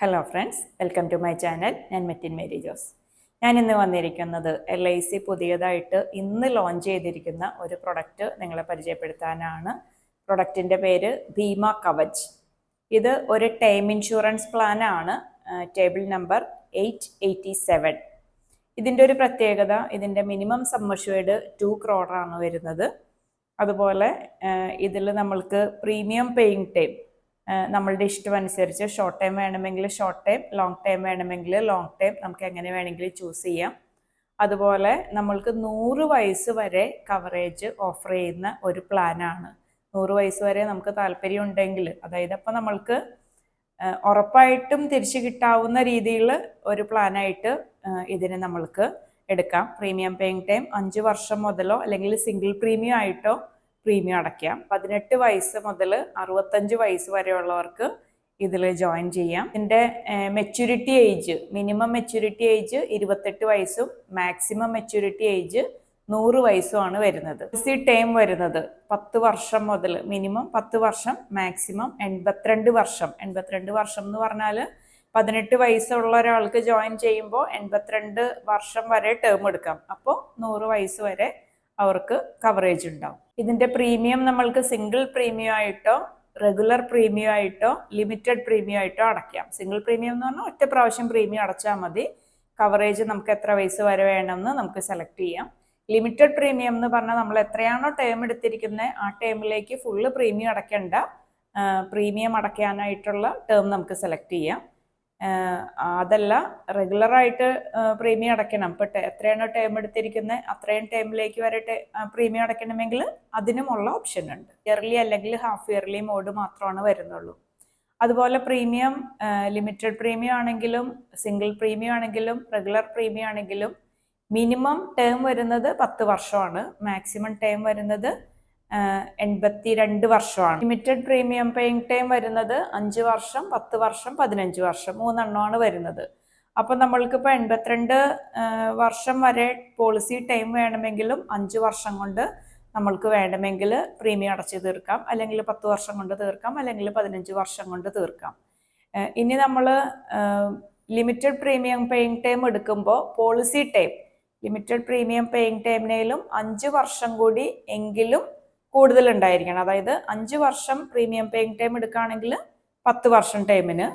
Hello friends, welcome to my channel. ഞാൻ മെറ്റിൻ മേരി ജോസ്. ഞാൻ ഇന്ന് വന്നിരിക്കുന്നത് LIC പുതിയതായിട്ട് ഇന്ന് ലോഞ്ച് ചെയ്തിരിക്കുന്ന ഒരു പ്രൊഡക്റ്റ് നിങ്ങളെ പരിചയപ്പെടുത്താനാണ്. പ്രൊഡക്റ്റിൻ്റെ പേര് ഭീമ കവച്. ഇത് ഒരു ടൈം ഇൻഷുറൻസ് പ്ലാൻ ആണ്. Table number 887. ഇതിൻ്റെ ഒരു പ്രത്യേകത, ഇതിൻ്റെ മിനിമം സം അഷ്വേർഡ് 2 crore ആണ് വരുന്നത്. അതുപോലെ ഇതിൽ നമ്മൾക്ക് പ്രീമിയം പേയിങ് ടൈം നമ്മളുടെ ഇഷ്ടമനുസരിച്ച് ഷോർട്ട് ടൈം വേണമെങ്കിൽ ഷോർട്ട് ടൈം, ലോങ് ടൈം വേണമെങ്കിൽ ലോങ് ടൈം, നമുക്ക് എങ്ങനെ വേണമെങ്കിലും ചൂസ് ചെയ്യാം. അതുപോലെ നമ്മൾക്ക് 100 വയസ്സ് വരെ കവറേജ് ഓഫർ ചെയ്യുന്ന ഒരു പ്ലാനാണ്. 100 വയസ്സ് വരെ നമുക്ക് താല്പര്യം ഉണ്ടെങ്കിൽ, അതായത് അപ്പം നമ്മൾക്ക് ഉറപ്പായിട്ടും തിരിച്ചു കിട്ടാവുന്ന രീതിയിൽ ഒരു പ്ലാനായിട്ട് ഇതിനെ നമ്മൾക്ക് എടുക്കാം. പ്രീമിയം പേയിങ് ടൈം 5 വർഷം മുതലോ അല്ലെങ്കിൽ സിംഗിൾ പ്രീമിയം ആയിട്ടോ പ്രീമിയം അടയ്ക്കാം. 18 വയസ്സ് മുതൽ 65 വയസ്സ് വരെയുള്ളവർക്ക് ഇതിൽ ജോയിൻ ചെയ്യാം. ഇതിൻ്റെ maturity age, minimum maturity age 28 വയസ്സും മാക്സിമം മെച്യൂരിറ്റി ഏജ് 100 വയസ്സുമാണ് വരുന്നത്. പോളിസി ടൈം വരുന്നത് 10 വർഷം മുതൽ, മിനിമം 10 വർഷം, മാക്സിമം 82 വർഷം. 82 വർഷം എന്ന് പറഞ്ഞാൽ 18 വയസ്സുള്ള ഒരാൾക്ക് ജോയിൻ ചെയ്യുമ്പോൾ 82 വർഷം വരെ ടേം എടുക്കാം. അപ്പോൾ 100 വയസ്സ് വരെ അവർക്ക് കവറേജ് ഉണ്ടാവും. ഇതിൻ്റെ പ്രീമിയം നമ്മൾക്ക് സിംഗിൾ പ്രീമിയം ആയിട്ടോ റെഗുലർ പ്രീമിയം ആയിട്ടോ ലിമിറ്റഡ് പ്രീമിയം ആയിട്ടോ അടയ്ക്കാം. സിംഗിൾ പ്രീമിയം എന്ന് പറഞ്ഞാൽ ഒറ്റ പ്രാവശ്യം പ്രീമിയം അടച്ചാൽ മതി. കവറേജ് നമുക്ക് എത്ര വയസ്സ് വരെ വേണമെന്ന് നമുക്ക് സെലക്ട് ചെയ്യാം. ലിമിറ്റഡ് പ്രീമിയം എന്ന് പറഞ്ഞാൽ നമ്മൾ എത്രയാണോ ടേം എടുത്തിരിക്കുന്നത് ആ ടേമിലേക്ക് ഫുള്ള് പ്രീമിയം അടയ്ക്കേണ്ട, പ്രീമിയം അടയ്ക്കാനായിട്ടുള്ള ടേം നമുക്ക് സെലക്ട് ചെയ്യാം. അതല്ല, റെഗുലറായിട്ട് പ്രീമിയം അടയ്ക്കണം, ഇപ്പം എത്രയാണോ ടേം എടുത്തിരിക്കുന്നത് അത്രയും ടൈമിലേക്ക് വരെ പ്രീമിയം അടയ്ക്കണമെങ്കിൽ അതിനുമുള്ള ഓപ്ഷൻ ഉണ്ട്. ഇയർലി അല്ലെങ്കിൽ ഹാഫ് ഇയർലി മോഡ് മാത്രമാണ് വരുന്നുള്ളൂ. അതുപോലെ പ്രീമിയം ലിമിറ്റഡ് പ്രീമിയം ആണെങ്കിലും സിംഗിൾ പ്രീമിയം ആണെങ്കിലും റെഗുലർ പ്രീമിയം ആണെങ്കിലും മിനിമം ടേം വരുന്നത് 10 വർഷമാണ്, മാക്സിമം ടൈം വരുന്നത് 82 വർഷമാണ്. ലിമിറ്റഡ് പ്രീമിയം പേയിങ് ടൈം വരുന്നത് 5 വർഷം, 10 വർഷം, 15 വർഷം, 3 എണ്ണമാണ് വരുന്നത്. അപ്പം നമ്മൾക്കിപ്പോൾ 82 വർഷം വരെ പോളിസി ടൈം വേണമെങ്കിലും 5 വർഷം കൊണ്ട് നമ്മൾക്ക് വേണമെങ്കിൽ പ്രീമിയം അടച്ച് തീർക്കാം, അല്ലെങ്കിൽ 10 വർഷം കൊണ്ട് തീർക്കാം, അല്ലെങ്കിൽ 15 വർഷം കൊണ്ട് തീർക്കാം. ഇനി നമ്മൾ ലിമിറ്റഡ് പ്രീമിയം പേയിങ് ടൈം എടുക്കുമ്പോൾ policy time limited premium paying ടൈമിനേലും 5 വർഷം കൂടി എങ്കിലും കൂടുതൽ ഉണ്ടായിരിക്കണം. അതായത് 5 വർഷം പ്രീമിയം പേയിങ് ടൈം എടുക്കുകയാണെങ്കിൽ 10 വർഷം ടൈമിന്,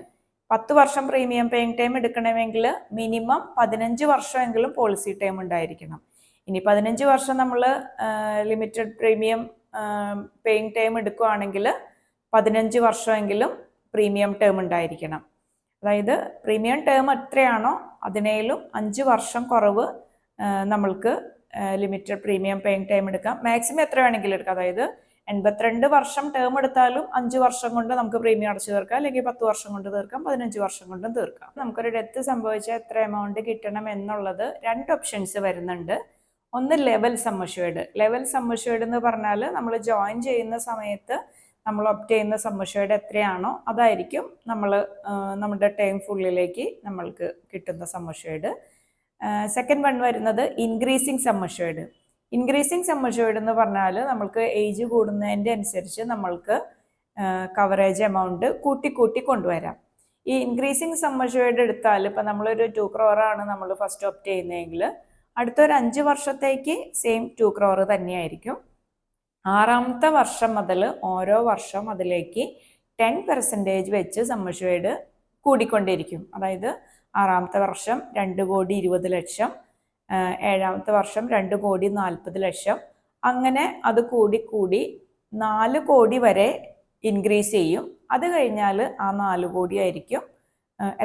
10 വർഷം പ്രീമിയം പേയിങ് ടൈം എടുക്കണമെങ്കിൽ മിനിമം 15 വർഷമെങ്കിലും പോളിസി ടൈം ഉണ്ടായിരിക്കണം. ഇനി 15 വർഷം നമ്മൾ ലിമിറ്റഡ് പ്രീമിയം പേയിങ് ടൈം എടുക്കുകയാണെങ്കിൽ 15 വർഷമെങ്കിലും പ്രീമിയം ടേം ഉണ്ടായിരിക്കണം. അതായത് പ്രീമിയം ടേം എത്രയാണോ അതിനേലും 5 വർഷം കുറവ് നമ്മൾക്ക് ലിമിറ്റഡ് പ്രീമിയം പേയിങ് ടൈം എടുക്കാം. മാക്സിമം എത്ര വേണമെങ്കിലും എടുക്കാം. അതായത് 82 വർഷം ടേം എടുത്താലും 5 വർഷം കൊണ്ട് നമുക്ക് പ്രീമിയം അടച്ചു തീർക്കാം, അല്ലെങ്കിൽ 10 വർഷം കൊണ്ട് തീർക്കാം, 15 വർഷം കൊണ്ടും തീർക്കാം. നമുക്കൊരു ഡെത്ത് സംഭവിച്ചാൽ എത്ര എമൗണ്ട് കിട്ടണം എന്നുള്ളത് 2 ഓപ്ഷൻസ് വരുന്നുണ്ട്. ഒന്ന് level sum assured. Level sum assured എന്ന് പറഞ്ഞാൽ നമ്മൾ ജോയിൻ ചെയ്യുന്ന സമയത്ത് നമ്മൾ ഒപ്റ്റ് ചെയ്യുന്ന സം അഷ്വേർഡ് എത്രയാണോ അതായിരിക്കും നമ്മുടെ ടൈം ഫുള്ളിലേക്ക് നമ്മൾക്ക് കിട്ടുന്ന സം അഷ്വേർഡ്. സെക്കൻഡ് വൺ വരുന്നത് increasing sum assured. Increasing sum assured എന്ന് പറഞ്ഞാൽ നമ്മൾക്ക് ഏജ് കൂടുന്നതിൻ്റെ അനുസരിച്ച് നമ്മൾക്ക് കവറേജ് എമൗണ്ട് കൂട്ടി കൊണ്ടുവരാം. ഈ ഇൻക്രീസിങ് സം അഷ്വേർഡ് എടുത്താൽ ഇപ്പം നമ്മളൊരു 2 crore ആണ് നമ്മൾ ഫസ്റ്റ് ഓപ്റ്റ് ചെയ്യുന്നതെങ്കിൽ അടുത്തൊരു 5 വർഷത്തേക്ക് സെയിം 2 crore തന്നെയായിരിക്കും. 6ാമത്തെ വർഷം മുതൽ ഓരോ വർഷം അതിലേക്ക് 10% വെച്ച് സം അഷ്വേർഡ് കൂടിക്കൊണ്ടിരിക്കും. അതായത് 6ാമത്തെ വർഷം 2,20,00,000, 7ാമത്തെ വർഷം 2,40,00,000, അങ്ങനെ അത് കൂടി 4 കോടി വരെ ഇൻക്രീസ് ചെയ്യും. അത് കഴിഞ്ഞാൽ ആ 4 കോടി ആയിരിക്കും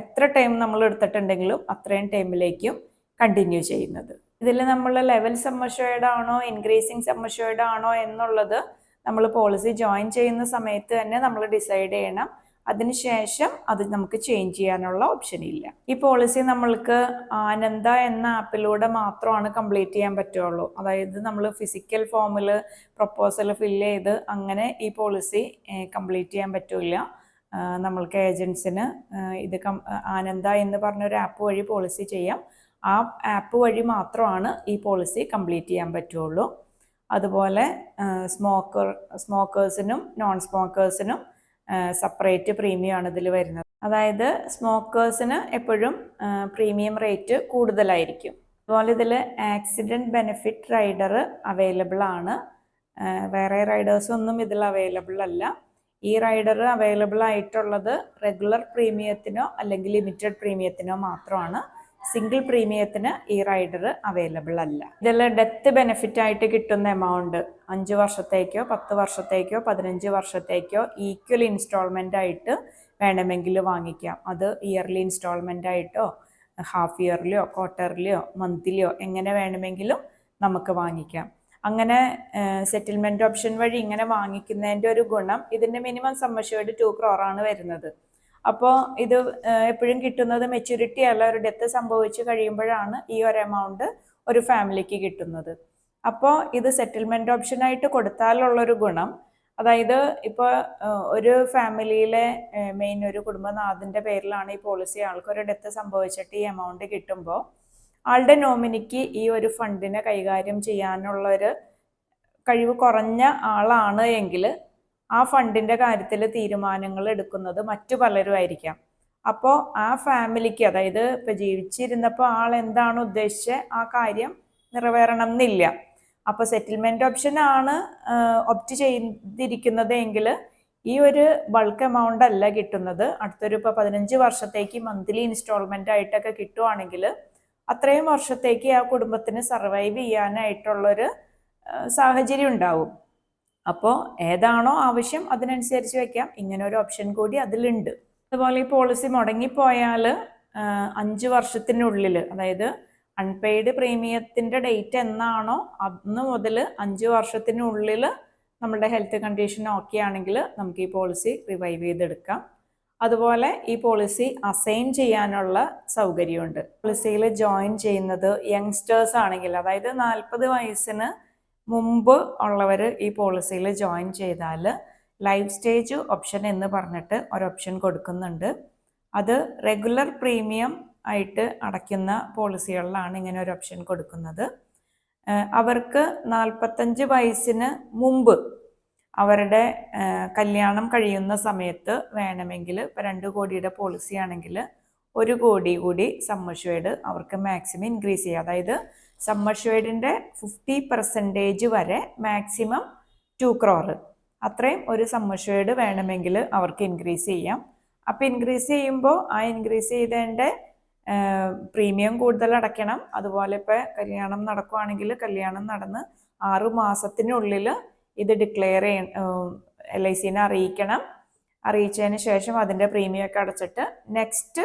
എത്ര ടൈം നമ്മൾ എടുത്തിട്ടുണ്ടെങ്കിലും അത്രയും ടൈമിലേക്കും കണ്ടിന്യൂ ചെയ്യുന്നത്. ഇതിൽ നമ്മൾ ലെവൽ സം അഷ്വേർഡ് ആണോ ഇൻക്രീസിങ് സം അഷ്വേർഡ് ആണോ എന്നുള്ളത് നമ്മൾ പോളിസി ജോയിൻ ചെയ്യുന്ന സമയത്ത് തന്നെ നമ്മൾ ഡിസൈഡ് ചെയ്യണം. അതിനുശേഷം അത് നമുക്ക് ചേഞ്ച് ചെയ്യാനുള്ള ഓപ്ഷൻ ഇല്ല. ഈ പോളിസി നമ്മൾക്ക് ആനന്ദ എന്ന ആപ്പിലൂടെ മാത്രമാണ് കംപ്ലീറ്റ് ചെയ്യാൻ പറ്റുള്ളൂ. അതായത് നമ്മൾ ഫിസിക്കൽ ഫോമിൽ പ്രപ്പോസൽ ഫില്ല് ചെയ്ത് അങ്ങനെ ഈ പോളിസി കംപ്ലീറ്റ് ചെയ്യാൻ പറ്റില്ല. നമ്മൾക്ക് ഏജൻസിന് ഇത് ആനന്ദ എന്ന് പറഞ്ഞൊരു ആപ്പ് വഴി പോളിസി ചെയ്യാം. ആ ആപ്പ് വഴി മാത്രമാണ് ഈ പോളിസി കംപ്ലീറ്റ് ചെയ്യാൻ പറ്റുള്ളൂ. അതുപോലെ സ്മോക്കേഴ്സിനും നോൺ സ്മോക്കേഴ്സിനും സെപ്പറേറ്റ് പ്രീമിയം ആണ് ഇതിൽ വരുന്നത്. അതായത് സ്മോക്കേഴ്സിന് എപ്പോഴും പ്രീമിയം റേറ്റ് കൂടുതലായിരിക്കും. അതുപോലെ ഇതിൽ ആക്സിഡൻറ്റ് ബെനിഫിറ്റ് റൈഡർ അവൈലബിൾ ആണ്. വേറെ റൈഡേഴ്സൊന്നും ഇതിൽ അവൈലബിൾ അല്ല. ഈ റൈഡർ അവൈലബിൾ ആയിട്ടുള്ളത് റെഗുലർ പ്രീമിയത്തിനോ അല്ലെങ്കിൽ ലിമിറ്റഡ് പ്രീമിയത്തിനോ മാത്രമാണ്. സിംഗിൾ പ്രീമിയത്തിന് ഈ റൈഡർ അവൈലബിൾ അല്ല. ഇതിൽ ഡെത്ത് ബെനിഫിറ്റ് ആയിട്ട് കിട്ടുന്ന എമൗണ്ട് 5 വർഷത്തേക്കോ 10 വർഷത്തേക്കോ 15 വർഷത്തേക്കോ ഈക്വൽ ഇൻസ്റ്റാൾമെൻ്റ് ആയിട്ട് വേണമെങ്കിൽ വാങ്ങിക്കാം. അത് ഇയർലി ഇൻസ്റ്റാൾമെൻ്റ് ആയിട്ടോ ഹാഫ് ഇയർലിയോ ക്വാർട്ടർലിയോ മന്ത്ലിയോ എങ്ങനെ വേണമെങ്കിലും നമുക്ക് വാങ്ങിക്കാം. അങ്ങനെ സെറ്റിൽമെൻറ്റ് ഓപ്ഷൻ വഴി ഇങ്ങനെ വാങ്ങിക്കുന്നതിൻ്റെ ഒരു ഗുണം, ഇതിൻ്റെ മിനിമം സം അഷ്യൂർഡ് 2 crore ആണ് വരുന്നത്. അപ്പോൾ ഇത് എപ്പോഴും കിട്ടുന്നത് മെച്യൂരിറ്റി അല്ല, ഒരു ഡെത്ത് സംഭവിച്ചു കഴിയുമ്പോഴാണ് ഈ ഒരു എമൗണ്ട് ഒരു ഫാമിലിക്ക് കിട്ടുന്നത്. അപ്പോൾ ഇത് സെറ്റിൽമെൻറ്റ് ഓപ്ഷനായിട്ട് കൊടുത്താലുള്ളൊരു ഗുണം, അതായത് ഇപ്പോൾ ഒരു ഫാമിലിയിലെ മെയിൻ ഒരു കുടുംബനാഥൻ്റെ പേരിലാണ് ഈ പോളിസി, ആൾക്കൊരു ഡെത്ത് സംഭവിച്ചിട്ട് ഈ എമൗണ്ട് കിട്ടുമ്പോൾ ആളുടെ നോമിനിക്ക് ഈ ഒരു ഫണ്ടിനെ കൈകാര്യം ചെയ്യാനുള്ളൊരു കഴിവ് കുറഞ്ഞ ആളാണ് എങ്കിൽ ആ ഫണ്ടിൻ്റെ കാര്യത്തിൽ തീരുമാനങ്ങൾ എടുക്കുന്നത് മറ്റു പലരും ആയിരിക്കാം. അപ്പോൾ ആ ഫാമിലിക്ക്, അതായത് ഇപ്പോൾ ജീവിച്ചിരുന്നപ്പോൾ ആൾ എന്താണ് ഉദ്ദേശിച്ചത് ആ കാര്യം നിറവേറണം എന്നില്ല. അപ്പോൾ സെറ്റിൽമെൻറ്റ് ഓപ്ഷനാണ് ഒപ്റ്റ് ചെയ്തിരിക്കുന്നത് എങ്കിൽ ഈ ഒരു ബൾക്ക് എമൗണ്ട് അല്ല കിട്ടുന്നത്. അടുത്തൊരു ഇപ്പോൾ 15 വർഷത്തേക്ക് മന്ത്ലി ഇൻസ്റ്റാൾമെൻ്റ് ആയിട്ടൊക്കെ കിട്ടുവാണെങ്കിൽ അത്രയും വർഷത്തേക്ക് ആ കുടുംബത്തിന് സർവൈവ് ചെയ്യാനായിട്ടുള്ളൊരു സാഹചര്യം ഉണ്ടാവും. അപ്പോൾ ഏതാണോ ആവശ്യം അതിനനുസരിച്ച് വയ്ക്കാം. ഇങ്ങനെ ഒരു ഓപ്ഷൻ കൂടി അതിലുണ്ട്. അതുപോലെ ഈ പോളിസി മുടങ്ങിപ്പോയാൽ 5 വർഷത്തിനുള്ളിൽ, അതായത് അൺപെയ്ഡ് പ്രീമിയത്തിൻ്റെ ഡേറ്റ് എന്നാണോ അന്ന് മുതൽ 5 വർഷത്തിനുള്ളിൽ നമ്മുടെ ഹെൽത്ത് കണ്ടീഷൻ ഓക്കെ ആണെങ്കിൽ നമുക്ക് ഈ പോളിസി റിവൈവ് ചെയ്തെടുക്കാം. അതുപോലെ ഈ പോളിസി അസൈൻ ചെയ്യാനുള്ള സൗകര്യമുണ്ട്. പോളിസിയിൽ ജോയിൻ ചെയ്യുന്നത് യങ്സ്റ്റേഴ്സ് ആണെങ്കിൽ, അതായത് 40 വയസ്സിന് മുമ്പ് ഉള്ളവർ ഈ പോളിസിയിൽ ജോയിൻ ചെയ്താൽ ലൈഫ് സ്റ്റേജ് ഓപ്ഷൻ എന്ന് പറഞ്ഞിട്ട് ഒരു ഓപ്ഷൻ കൊടുക്കുന്നുണ്ട്. അത് റെഗുലർ പ്രീമിയം ആയിട്ട് അടയ്ക്കുന്ന പോളിസികളിലാണ് ഇങ്ങനെ ഒരു ഓപ്ഷൻ കൊടുക്കുന്നത്. അവർക്ക് 45 വയസ്സിന് മുമ്പ് അവരുടെ കല്യാണം കഴിയുന്ന സമയത്ത് വേണമെങ്കിൽ, ഇപ്പോൾ 2 കോടിയുടെ പോളിസി ആണെങ്കിൽ 1 കോടി കൂടി സം അഷ്യൂർഡ് അവർക്ക് മാക്സിമം ഇൻക്രീസ് ചെയ്യുക. അതായത് സം അഷ്യൂർഡിൻ്റെ 50% വരെ മാക്സിമം 2 crore, അത്രയും ഒരു സം അഷ്യൂർഡ് വേണമെങ്കിൽ അവർക്ക് ഇൻക്രീസ് ചെയ്യാം. അപ്പോൾ ഇൻക്രീസ് ചെയ്യുമ്പോൾ ആ ഇൻക്രീസ് ചെയ്തതിൻ്റെ പ്രീമിയം കൂടുതൽ അടയ്ക്കണം. അതുപോലെ ഇപ്പോൾ കല്യാണം നടക്കുകയാണെങ്കിൽ കല്യാണം നടന്ന് 6 മാസത്തിനുള്ളിൽ ഇത് ഡിക്ലെയർ LICനെ അറിയിക്കണം. അറിയിച്ചതിന് ശേഷം അതിൻ്റെ പ്രീമിയം ഒക്കെ അടച്ചിട്ട് നെക്സ്റ്റ്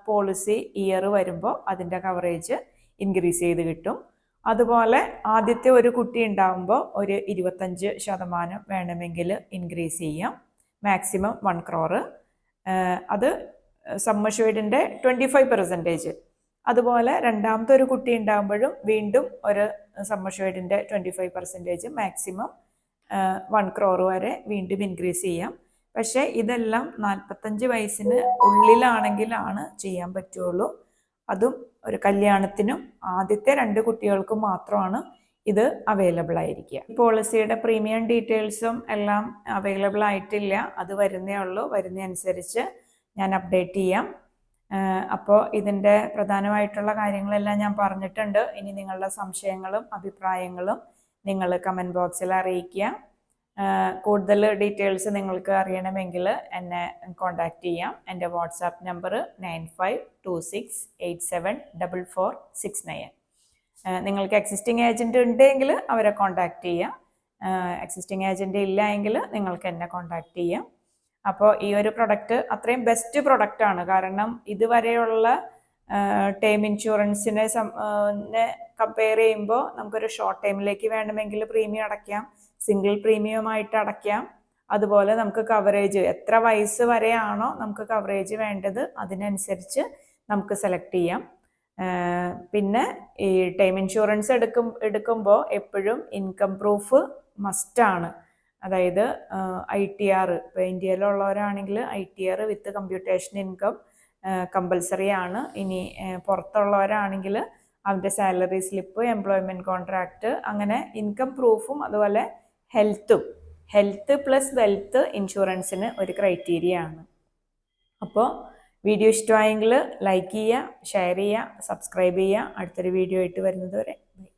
പോളിസി ഇയർ വരുമ്പോൾ അതിൻ്റെ കവറേജ് ഇൻക്രീസ് ചെയ്ത് കിട്ടും. അതുപോലെ ആദ്യത്തെ ഒരു കുട്ടി ഉണ്ടാകുമ്പോൾ ഒരു 25% വേണമെങ്കിൽ ഇൻക്രീസ് ചെയ്യാം, മാക്സിമം 1 crore. അത് സം അഷ്യൂർഡിൻ്റെ 25%. അതുപോലെ രണ്ടാമത്തെ ഒരു കുട്ടി ഉണ്ടാകുമ്പോഴും വീണ്ടും ഒരു സം അഷ്യൂർഡിൻ്റെ 25%, മാക്സിമം 1 crore വരെ വീണ്ടും ഇൻക്രീസ് ചെയ്യാം. പക്ഷേ ഇതെല്ലാം 45 വയസ്സിന് ഉള്ളിലാണെങ്കിലാണ് ചെയ്യാൻ പറ്റുള്ളൂ. അതും ഒരു കല്യാണത്തിനും ആദ്യത്തെ 2 കുട്ടികൾക്കും മാത്രമാണ് ഇത് അവൈലബിൾ ആയിരിക്കുക. പോളിസിയുടെ പ്രീമിയം ഡീറ്റെയിൽസും എല്ലാം അവൈലബിൾ ആയിട്ടില്ല, അത് വരുന്നേ ഉള്ളൂ. വരുന്നതനുസരിച്ച് ഞാൻ അപ്ഡേറ്റ് ചെയ്യാം. അപ്പോൾ ഇതിൻ്റെ പ്രധാനമായിട്ടുള്ള കാര്യങ്ങളെല്ലാം ഞാൻ പറഞ്ഞിട്ടുണ്ട്. ഇനി നിങ്ങളുടെ സംശയങ്ങളും അഭിപ്രായങ്ങളും നിങ്ങൾ കമൻറ്റ് ബോക്സിൽ അറിയിക്കുക. കൂടുതൽ ഡീറ്റെയിൽസ് നിങ്ങൾക്ക് അറിയണമെങ്കിൽ എന്നെ കോൺടാക്റ്റ് ചെയ്യാം. എൻ്റെ വാട്സാപ്പ് നമ്പർ 9526874469. നിങ്ങൾക്ക് എക്സിസ്റ്റിംഗ് ഏജൻറ്റ് ഉണ്ടെങ്കിൽ അവരെ കോൺടാക്റ്റ് ചെയ്യാം. എക്സിസ്റ്റിംഗ് ഏജൻറ്റ് ഇല്ല എങ്കിൽ നിങ്ങൾക്ക് എന്നെ കോൺടാക്റ്റ് ചെയ്യാം. അപ്പോൾ ഈ ഒരു പ്രൊഡക്റ്റ് അത്രയും ബെസ്റ്റ് പ്രൊഡക്റ്റാണ്. കാരണം ഇതുവരെയുള്ള ടേം ഇൻഷുറൻസിനെ കമ്പയർ ചെയ്യുമ്പോൾ നമുക്കൊരു ഷോർട്ട് ടൈമിലേക്ക് വേണമെങ്കിൽ പ്രീമിയം അടയ്ക്കാം, സിംഗിൾ പ്രീമിയമായിട്ട് അടയ്ക്കാം. അതുപോലെ നമുക്ക് കവറേജ് എത്ര വയസ്സ് വരെയാണോ നമുക്ക് കവറേജ് വേണ്ടത് അതിനനുസരിച്ച് നമുക്ക് സെലക്ട് ചെയ്യാം. പിന്നെ ഈ ടൈം ഇൻഷുറൻസ് എടുക്കുമ്പോൾ എപ്പോഴും ഇൻകം പ്രൂഫ് മസ്റ്റാണ്. അതായത് ITR, ഇപ്പോൾ ഇന്ത്യയിലുള്ളവരാണെങ്കിൽ ITR വിത്ത് കമ്പ്യൂട്ടേഷൻ ഇൻകം കമ്പൽസറി ആണ്. ഇനി പുറത്തുള്ളവരാണെങ്കിൽ അവൻ്റെ സാലറി സ്ലിപ്പ്, എംപ്ലോയ്മെൻറ്റ് കോൺട്രാക്റ്റ്, അങ്ങനെ ഇൻകം പ്രൂഫും അതുപോലെ ഹെൽത്ത് പ്ലസ് വെൽത്ത് ഇൻഷുറൻസിന് ഒരു ക്രൈറ്റീരിയ ആണ്. അപ്പോൾ വീഡിയോ ഇഷ്ടമായെങ്കിൽ ലൈക്ക് ചെയ്യുക, ഷെയർ ചെയ്യുക, സബ്സ്ക്രൈബ് ചെയ്യുക. അടുത്തൊരു വീഡിയോ ആയിട്ട് വരുന്നത് വരെ ബൈ.